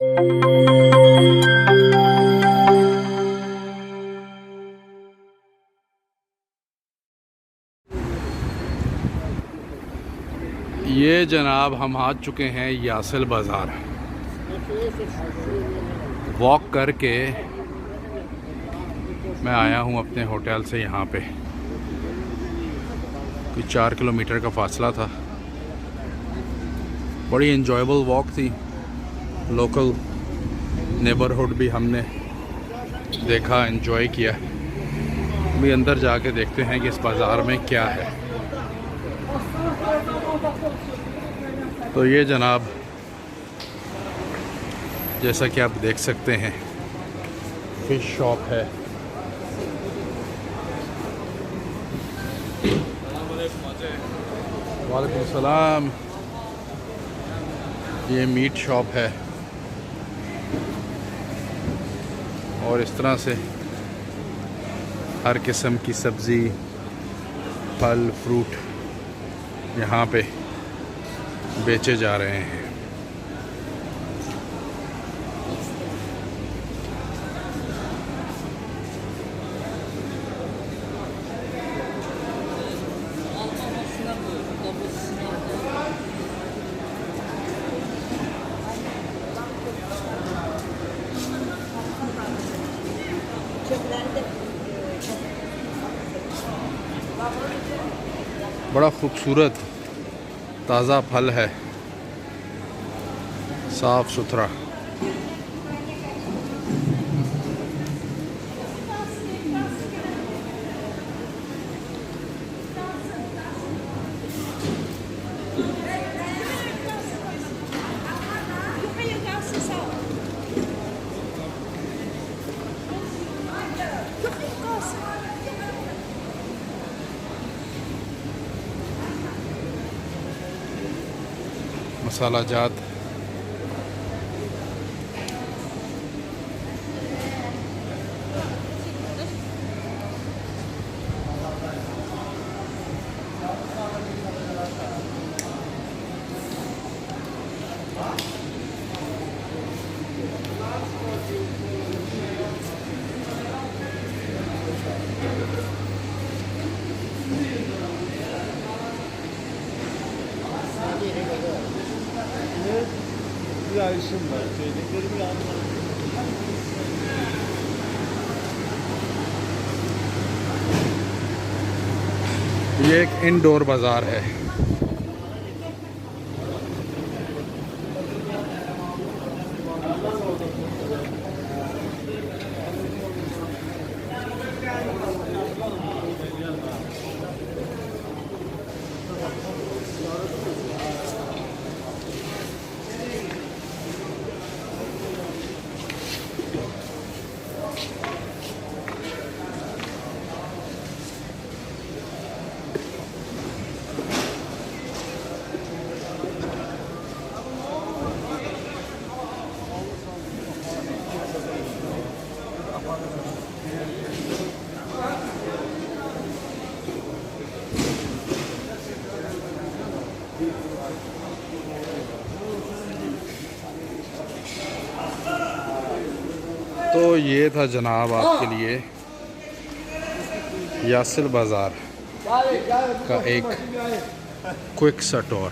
ये जनाब हम आ चुके हैं यासिल बाज़ार। वॉक करके मैं आया हूँ अपने होटल से। यहाँ पे कोई 4 किलोमीटर का फासला था। बड़ी इन्जॉयबल वॉक थी। लोकल नेबरहुड भी हमने देखा, एंजॉय किया। अभी अंदर जाके देखते हैं कि इस बाज़ार में क्या है। तो ये जनाब जैसा कि आप देख सकते हैं फिश शॉप है। वालेकुम सलाम। ये मीट शॉप है और इस तरह से हर किस्म की सब्ज़ी, फल, फ्रूट यहाँ पे बेचे जा रहे हैं। बड़ा खूबसूरत ताज़ा फल है, साफ़ सुथरा। मसाला जात ये एक इंडोर बाज़ार है। तो ये था जनाब आपके लिए यासिल बाज़ार का एक क्विक सा टूर।